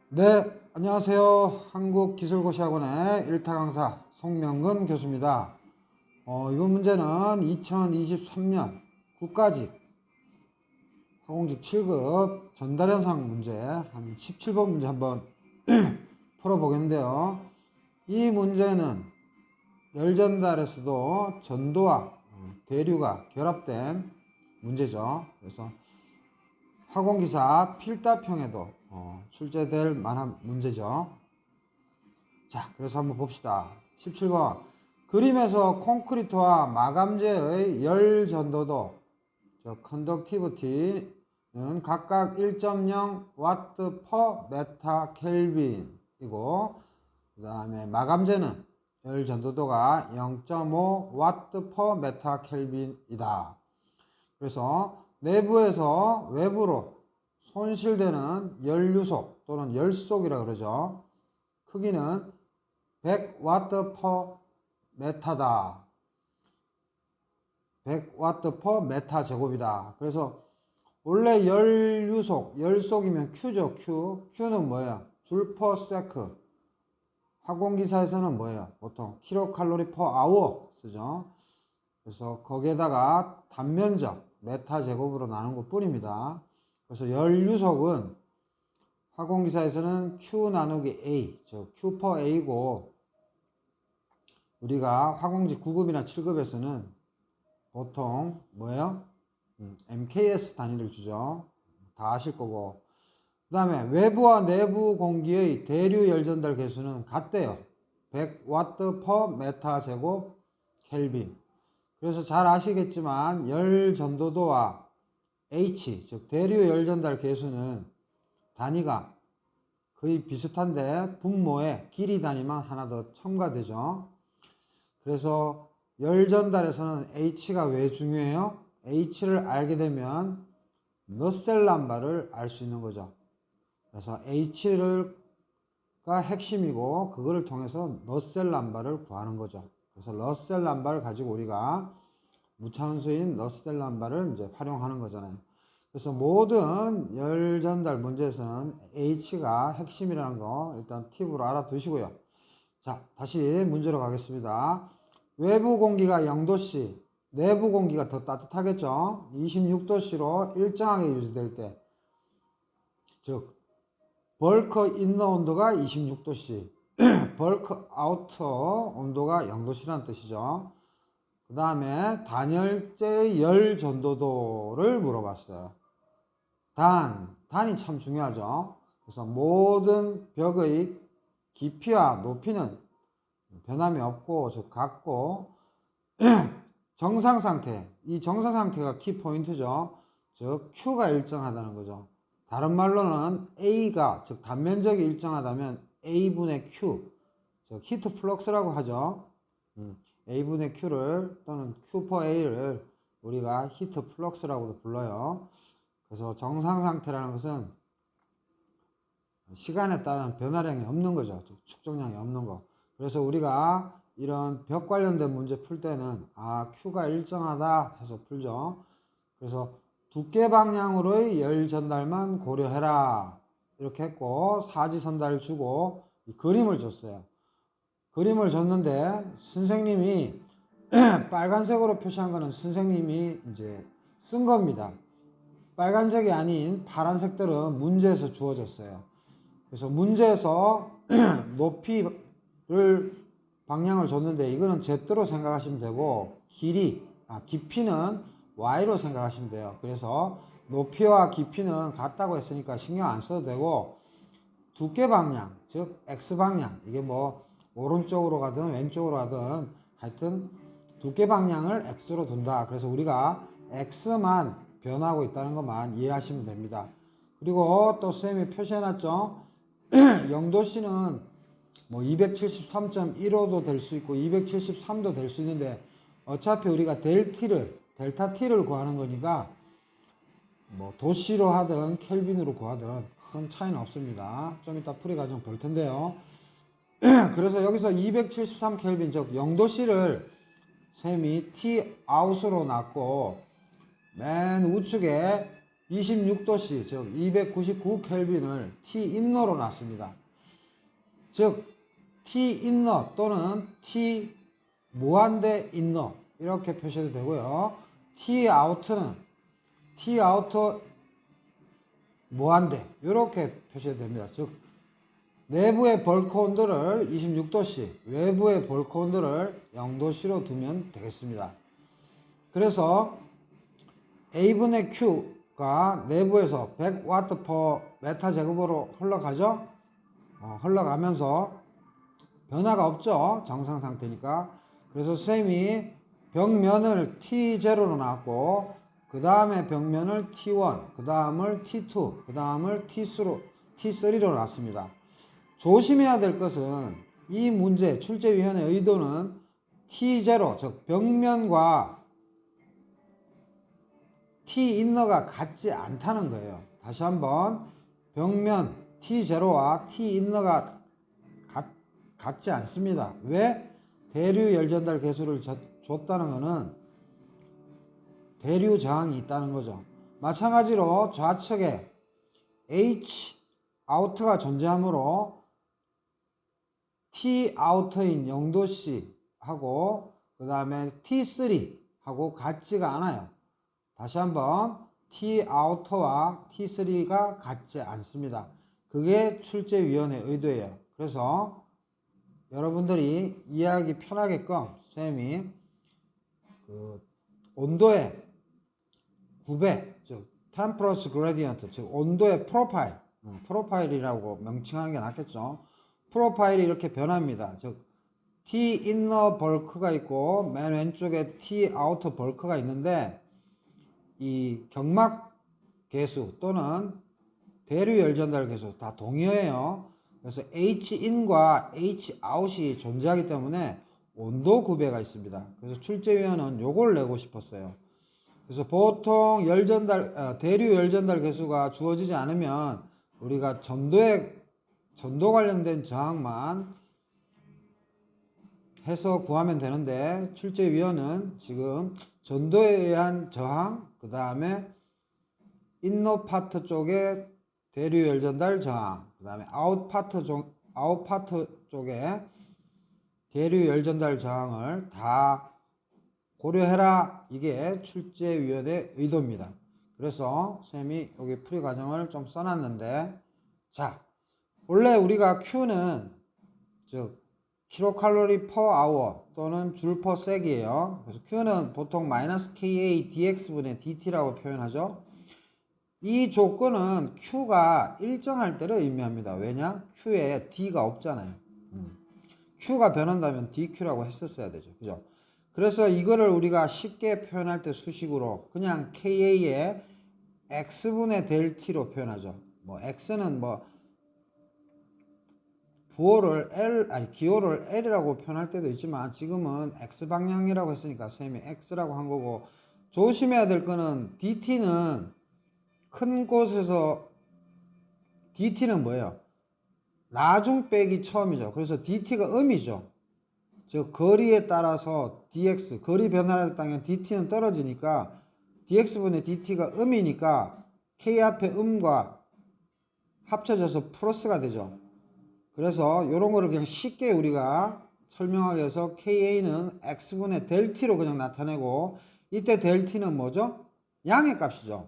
네, 안녕하세요. 한국기술고시학원의 1타 강사 송명근 교수입니다. 이번 문제는 2023년 국가직 화공직 7급 전달현상 문제 한 17번 문제 한번 풀어보겠는데요. 이 문제는 열전달에서도 전도와 대류가 결합된 문제죠. 그래서 화공기사 필답형에도 출제될 만한 문제죠. 자, 그래서 한번 봅시다. 17번. 그림에서 콘크리트와 마감재의 열 전도도, 컨덕티비티는 각각 1.0 와트 퍼 메타 켈빈이고, 그 다음에 마감재는 열 전도도가 0.5 와트 퍼 메타 켈빈이다. 그래서 내부에서 외부로 손실되는 연류속 또는 열속이라 그러죠. 크기는 100와트 퍼 메타다. 100와트 퍼 메타 제곱이다. 그래서 원래 연류속, 열속이면 Q죠. Q는 뭐예요? 줄 퍼 세크. 화공기사에서는 뭐예요? 보통 킬로칼로리 퍼 아워 쓰죠. 그래서 거기에다가 단면적 메타 제곱으로 나눈 것 뿐입니다. 그래서 연류속은 화공기사에서는 Q 나누기 A, 즉 Q per A고, 우리가 화공직 9급이나 7급에서는 보통 뭐예요? MKS 단위를 주죠. 다 아실 거고. 그 다음에 외부와 내부 공기의 대류 열전달 개수는 같대요. 100와트 per 메타 제곱 켈빈. 그래서 잘 아시겠지만 열 전도도와 H, 즉 대류 열전달 개수는 단위가 거의 비슷한데 분모에 길이 단위만 하나 더 첨가되죠. 그래서 열 전달에서는 H가 왜 중요해요? H를 알게 되면 너셀남바를 알 수 있는 거죠. 그래서 H가 핵심이고 그거를 통해서 너셀남바를 구하는 거죠. 그래서 너셀남바를 가지고 우리가 무차원수인 너셀남바를 이제 활용하는 거잖아요. 그래서 모든 열 전달 문제에서는 H가 핵심이라는 거 일단 팁으로 알아두시고요. 자, 다시 문제로 가겠습니다. 외부 공기가 0도씨, 내부 공기가 더 따뜻하겠죠. 26도씨로 일정하게 유지될 때, 즉 벌크 인너 온도가 26도씨, 벌크 아우터 온도가 0도씨라는 뜻이죠. 그 다음에 단열재의 열 전도도를 물어봤어요. 단이 참 중요하죠. 그래서 모든 벽의 깊이와 높이는 변함이 없고, 즉 같고, 정상 상태, 이 정상 상태가 키 포인트죠. 즉 Q가 일정하다는 거죠. 다른 말로는 A가, 즉 단면적이 일정하다면 A분의 Q, 즉 히트 플럭스라고 하죠. A분의 Q를 또는 Q per A를 우리가 히트 플럭스라고도 불러요. 그래서 정상 상태라는 것은 시간에 따른 변화량이 없는 거죠. 즉 축적량이 없는 거. 그래서 우리가 이런 벽 관련된 문제 풀 때는 Q가 일정하다 해서 풀죠. 그래서 두께 방향으로의 열 전달만 고려해라 이렇게 했고, 사지선달 주고 그림을 줬어요. 그림을 줬는데 선생님이 빨간색으로 표시한 거는 선생님이 이제 쓴 겁니다. 빨간색이 아닌 파란색들은 문제에서 주어졌어요. 그래서 문제에서 높이를 방향을 줬는데 이거는 Z로 생각하시면 되고, 깊이는 Y로 생각하시면 돼요. 그래서 높이와 깊이는 같다고 했으니까 신경 안 써도 되고, 두께 방향, 즉 X방향, 이게 뭐 오른쪽으로 가든 왼쪽으로 가든 하여튼 두께 방향을 X로 둔다. 그래서 우리가 X만 변하고 있다는 것만 이해하시면 됩니다. 그리고 또 선생님이 표시해놨죠. 0도씨는 뭐 273.15도 될 수 있고 273도 될 수 있는데, 어차피 우리가 델타 T를 구하는 거니까 뭐 도씨로 하든 켈빈으로 구하든 큰 차이는 없습니다. 좀 이따 풀이 과정 볼 텐데요. 그래서 여기서 273 켈빈, 즉 0도씨를 셈이 T 아웃으로 놨고, 맨 우측에 26도씨 즉 299켈빈을 T인너로 놨습니다. 즉 T인너 또는 T 무한대 인너 이렇게 표시해도 되고요. T아우트는 T아우터 무한대 이렇게 표시해도 됩니다. 즉 내부의 벌크 온도를 26도씨, 외부의 벌크 온도를 0도씨로 두면 되겠습니다. 그래서 A분의 Q가 내부에서 100W/m 제곱으로 흘러가죠. 흘러가면서 변화가 없죠. 정상 상태니까. 그래서 선생님이 벽면을 T0로 놨고 그 다음에 벽면을 T1, 그 다음을 T2, 그 다음을 T3로 놨습니다. 조심해야 될 것은 이 문제 출제위원회 의도는 T0 즉 벽면과 T인너가 같지 않다는 거예요. 다시 한번 벽면 T0와 T인너가 같지 않습니다. 왜? 대류 열전달 계수를 줬다는 것은 대류 저항이 있다는 거죠. 마찬가지로 좌측에 H 아우트가 존재하므로 T 아우터인 0도씨 하고 그 다음에 T3 하고 같지가 않아요. 다시 한번 T 아우터와 T3가 같지 않습니다. 그게 출제위원회 의도예요. 그래서 여러분들이 이해하기 편하게끔 선생님이 그 온도의 구배 즉 Temperature Gradient 즉 온도의 프로파일이라고 명칭하는 게 낫겠죠. 프로파일이 이렇게 변합니다. 즉 T 인너 벌크가 있고 맨 왼쪽에 T 아우터 벌크가 있는데 이 경막 계수 또는 대류 열전달 계수 다 동의어예요. 그래서 Hin과 Hout이 존재하기 때문에 온도 구배가 있습니다. 그래서 출제위원은 요걸 내고 싶었어요. 그래서 보통 대류 열전달 계수가 주어지지 않으면 우리가 전도 관련된 저항만 해서 구하면 되는데 출제위원은 지금 전도에 의한 저항, 그 다음에 인너 파트 쪽에 대류 열전달 저항, 그 다음에 아웃 파트 쪽에 대류 열전달 저항을 다 고려해라. 이게 출제위원의 의도입니다. 그래서 쌤이 여기 풀이 과정을 좀 써놨는데, 자, 원래 우리가 Q는 즉 킬로칼로리 per hour 또는 줄 per sec이에요. 그래서 Q는 보통 마이너스 KA dx분의 dt라고 표현하죠. 이 조건은 Q가 일정할 때를 의미합니다. 왜냐? Q에 D가 없잖아요. Q가 변한다면 DQ라고 했었어야 되죠. 그죠? 그래서 이거를 우리가 쉽게 표현할 때 수식으로 그냥 KA의 X분의 델 T로 표현하죠. 뭐 X는 뭐 기호를 L이라고 표현할 때도 있지만 지금은 X방향이라고 했으니까 쌤이 X라고 한 거고, 조심해야 될 거는 DT는 큰 곳에서 DT는 뭐예요? 나중 빼기 처음이죠. 그래서 DT가 음이죠. 즉 거리에 따라서 DX 거리 변화를 따면 DT는 떨어지니까 DX분의 DT가 음이니까 K 앞에 음과 합쳐져서 플러스가 되죠. 그래서 이런 거를 그냥 쉽게 우리가 설명하기 위해서 KA는 X분의 델 T로 그냥 나타내고, 이때 델 T는 뭐죠? 양의 값이죠.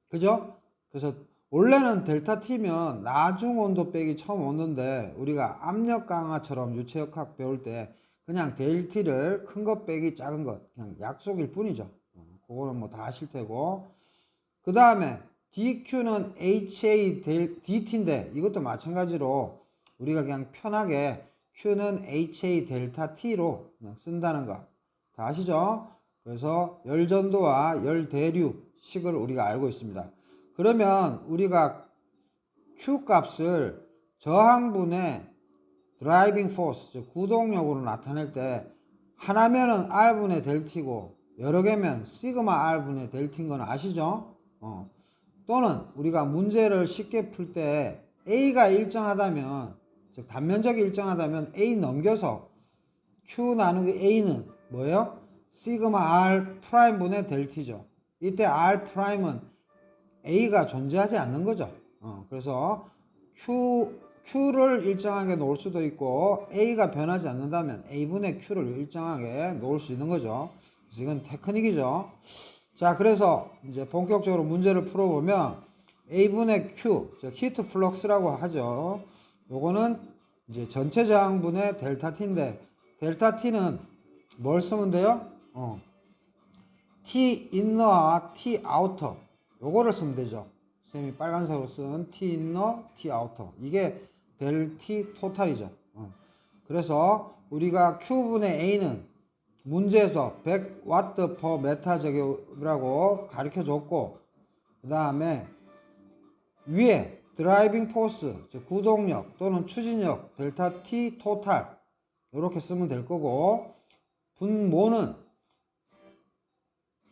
그죠? 그래서 원래는 델타 T면 나중 온도 빼기 처음 온도인데 우리가 압력 강화처럼 유체역학 배울 때 그냥 델 T를 큰 것 빼기 작은 것 그냥 약속일 뿐이죠. 그거는 뭐 다 아실 테고, 그 다음에 DQ는 HA DT인데 이것도 마찬가지로 우리가 그냥 편하게 Q는 HA 델타 T로 그냥 쓴다는 거 다 아시죠? 그래서 열전도와 열대류 식을 우리가 알고 있습니다. 그러면 우리가 Q 값을 저항분의 드라이빙 포스, 즉 구동력으로 나타낼 때 하나면은 R분의 델 T고 여러 개면 시그마 R분의 델 T인 건 아시죠? 또는 우리가 문제를 쉽게 풀 때 A가 일정하다면, 즉 단면적이 일정하다면 A 넘겨서 Q 나누기 A는 뭐예요? 시그마 R 프라임 분의 델 T죠. 이때 R 프라임은 A가 존재하지 않는 거죠. 그래서 Q를 일정하게 놓을 수도 있고 A가 변하지 않는다면 A분의 Q를 일정하게 놓을 수 있는 거죠. 그래서 이건 테크닉이죠. 자, 그래서 이제 본격적으로 문제를 풀어보면 A분의 Q, 즉 히트 플럭스라고 하죠. 요거는 이제 전체 저항분의 델타 T인데 델타 T는 뭘 쓰면 돼요? T 인너와 T 아우터 요거를 쓰면 되죠. 쌤이 빨간색으로 쓴 T 인너, T 아우터 이게 델 T 토탈이죠. 그래서 우리가 Q분의 A는 문제에서 100W per 메타 제곱이라고 가르쳐 줬고 그 다음에 위에 드라이빙 포스, 즉 구동력 또는 추진력 델타 T 토탈 이렇게 쓰면 될 거고 분모는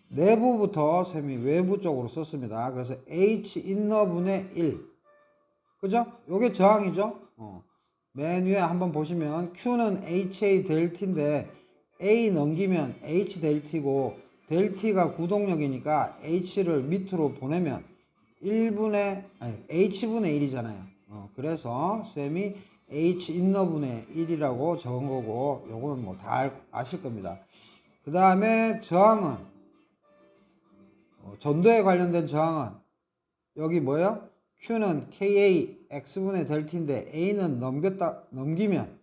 내부부터 셈이 외부 쪽으로 썼습니다. 그래서 H 인너분의 1 그죠? 요게 저항이죠. 맨 위에 한번 보시면 Q는 HA 델 T인데 A 넘기면 H 델 T고 델 T가 구동력이니까 H를 밑으로 보내면 H분의 1이잖아요. 그래서 쌤이 H 인너분의 1이라고 적은 거고 요거는 뭐 다 아실 겁니다. 그 다음에 저항은 전도에 관련된 저항은 여기 뭐예요? Q는 KA X분의 델 T인데 A는 넘기면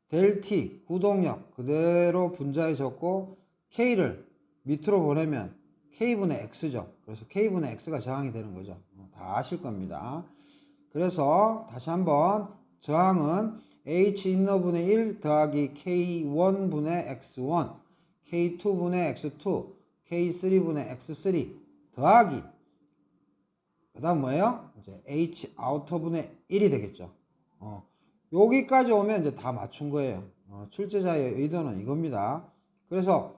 델 T 구동력 그대로 분자해 줬고 K를 밑으로 보내면 K분의 X죠. 그래서 K분의 X가 저항이 되는 거죠. 다 아실 겁니다. 그래서 다시 한번 저항은 H 인너분의 1 더하기 K1분의 X1 K2분의 X2 K3분의 X3 더하기 그 다음 뭐예요? 이제 H 아우터분의 1이 되겠죠. 여기까지 오면 이제 다 맞춘 거예요. 출제자의 의도는 이겁니다. 그래서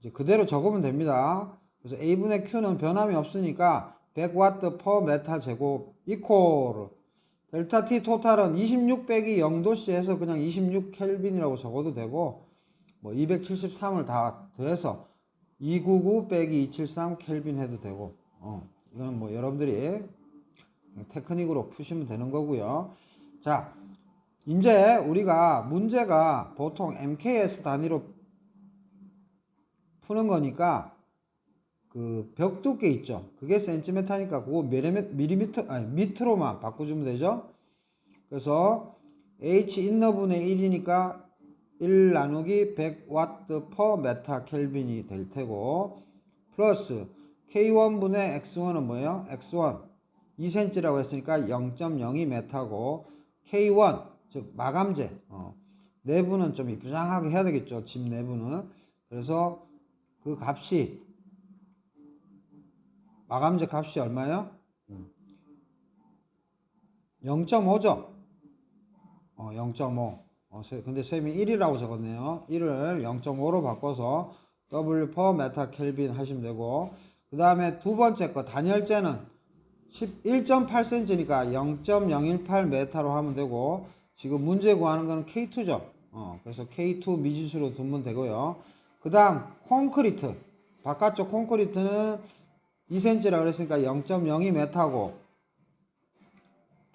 이제 그대로 적으면 됩니다. 그래서 A분의 Q는 변함이 없으니까 100W per 메타 제곱 이퀄 델타 T 토탈은 26 빼기 0도씨 해서 그냥 26 켈빈이라고 적어도 되고 뭐 273을 다 더해서 299 빼기 273 켈빈 해도 되고 이거는 뭐 여러분들이 테크닉으로 푸시면 되는 거고요. 자, 이제 우리가 문제가 보통 MKS 단위로 푸는 거니까 그 벽 두께 있죠. 그게 센티미터니까 그거 밀리미터 아니 미터로만 바꿔주면 되죠. 그래서 H 인너분의 1이니까 1 나누기 100W per 메타 켈빈이 될 테고 플러스 K1분의 X1은 뭐예요? X1 2cm라고 했으니까 0.02 메타고 K1 즉 마감재 내부는 좀 이쁘장하게 해야 되겠죠. 집 내부는. 그래서 그 값이 마감재 값이 얼마예요? 0.5죠. 0.5. 근데 쌤이 1이라고 적었네요. 1을 0.5로 바꿔서 W per 메타 켈빈 하시면 되고 그 다음에 두 번째 거 단열재는 1.8cm니까 0.018 메타로 하면 되고 지금 문제 구하는 거는 K2죠. 그래서 K2 미지수로 두면 되고요. 그 다음 콘크리트 바깥쪽 콘크리트는 2cm라고 그랬으니까 0.02 메타고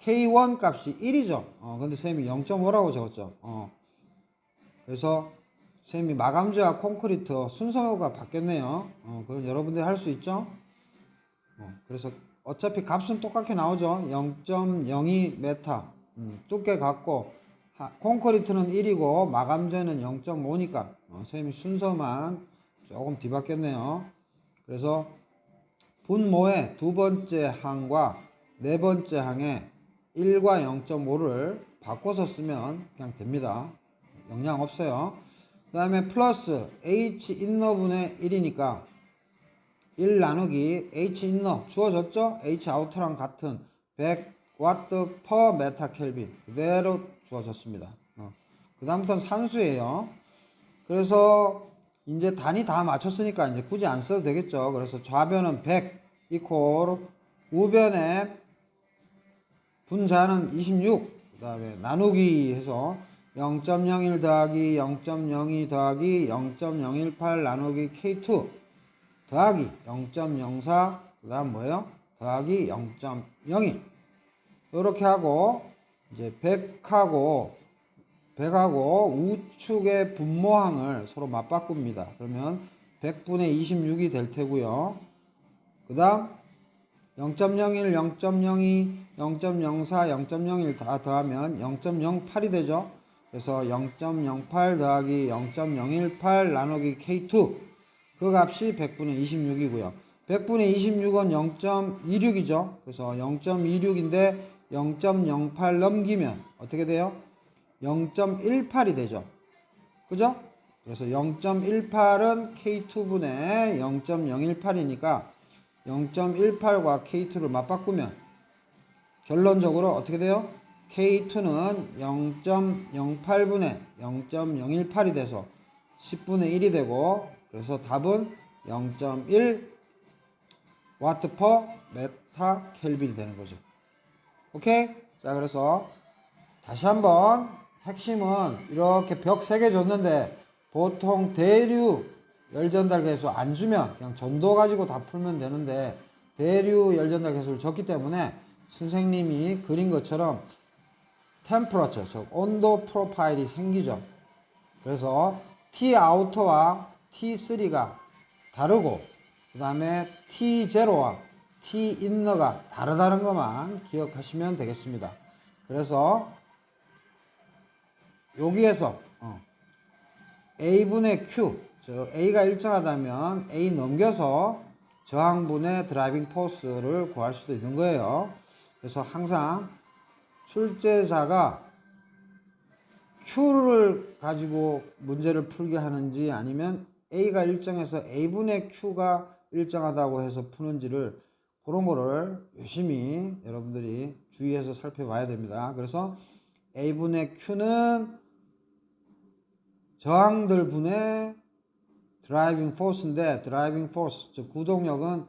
K1 값이 1이죠. 근데 쌤이 0.5라고 적었죠. 그래서 쌤이 마감재와 콘크리트 순서가 바뀌었네요. 그럼 여러분들이 할 수 있죠? 그래서 어차피 값은 똑같게 나오죠. 0.02 메타 두께 같고 콘크리트는 1이고 마감재는 0.5니까 쌤이 순서만 조금 뒤바뀌었네요. 그래서 분모의 두 번째 항과 네 번째 항에 1과 0.5를 바꿔서 쓰면 그냥 됩니다. 영향 없어요. 그 다음에 플러스 H 인너분의 1이니까 1 나누기 H 인너 주어졌죠? H 아우터랑 같은 100W per 메타 켈빈 그대로 주어졌습니다. 그 다음부터는 산수예요. 그래서 이제 단위 다 맞췄으니까 이제 굳이 안 써도 되겠죠. 그래서 좌변은 100 이퀄 우변에 분자는 26 그 다음에 나누기 해서 0.01 더하기 0.02 더하기 0.018 나누기 K2 더하기 0.04 그 다음 뭐예요? 더하기 0.02 이렇게 하고 이제 100하고 우측의 분모항을 서로 맞바꿉니다. 그러면 100분의 26이 될 테고요. 그 다음 0.01, 0.02, 0.04, 0.01 다 더하면 0.08이 되죠. 그래서 0.08 더하기 0.018 나누기 K2 그 값이 100분의 26이고요. 100분의 26은 0.26이죠. 그래서 0.26인데 0.08 넘기면 어떻게 돼요? 0.18이 되죠. 그죠? 그래서 0.18은 K2분의 0.018이니까 0.18과 K2를 맞바꾸면 결론적으로 어떻게 돼요? K2는 0.08분의 0.018이 돼서 10분의 1이 되고 그래서 답은 0.1 와트 퍼 메타 켈빈이 되는 거죠. 오케이? 자, 그래서 다시 한번 핵심은 이렇게 벽 3개 줬는데 보통 대류 열전달 계수 안 주면 그냥 전도 가지고 다 풀면 되는데 대류 열전달 계수를 줬기 때문에 선생님이 그린 것처럼 템퍼러처, 즉 온도 프로파일이 생기죠. 그래서 T 아우터와 T3가 다르고 그 다음에 T0와 T 인너가 다르다는 것만 기억하시면 되겠습니다. 그래서 여기에서 A분의 Q, 즉 A가 일정하다면 A 넘겨서 저항분의 드라이빙 포스를 구할 수도 있는 거예요. 그래서 항상 출제자가 Q를 가지고 문제를 풀게 하는지 아니면 A가 일정해서 A분의 Q가 일정하다고 해서 푸는지를 그런 거를 열심히 여러분들이 주의해서 살펴봐야 됩니다. 그래서 A분의 Q는 저항들 분의 드라이빙 포스인데 드라이빙 포스 즉 구동력은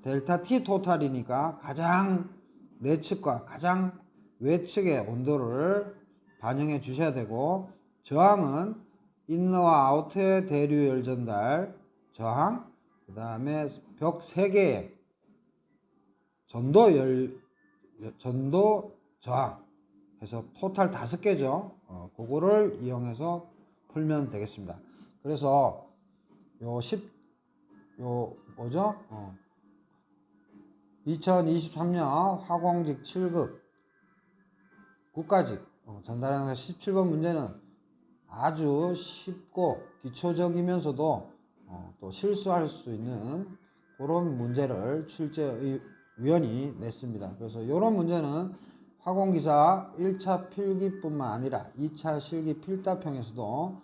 델타 T 토탈이니까 가장 내측과 가장 외측의 온도를 반영해 주셔야 되고 저항은 인너와 아우터의 대류 열전달 저항 그 다음에 벽 3개의 전도 저항 해서 토탈 5개죠. 그거를 이용해서 풀면 되겠습니다. 그래서 뭐죠? 2023년 화공직 7급 국가직 전달하는 17번 문제는 아주 쉽고 기초적이면서도 또 실수할 수 있는 그런 문제를 출제위원이 냈습니다. 그래서 이런 문제는 화공기사 1차 필기뿐만 아니라 2차 실기 필답형에서도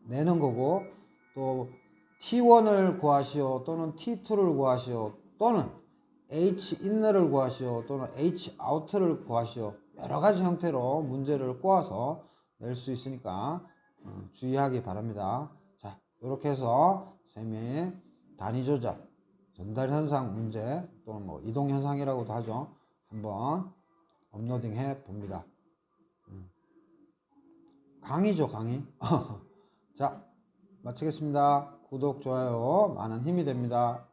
내는 거고 또 T1을 구하시오 또는 T2를 구하시오 또는 H 인너를 구하시오 또는 H 아우터를 구하시오 여러가지 형태로 문제를 꼬아서 낼 수 있으니까 주의하기 바랍니다. 자, 이렇게 해서 쌤의 단위 조작 전달 현상 문제 또는 뭐 이동 현상이라고도 하죠. 한번 업로딩 해 봅니다. 강의죠, 강의. 자, 마치겠습니다. 구독, 좋아요 많은 힘이 됩니다.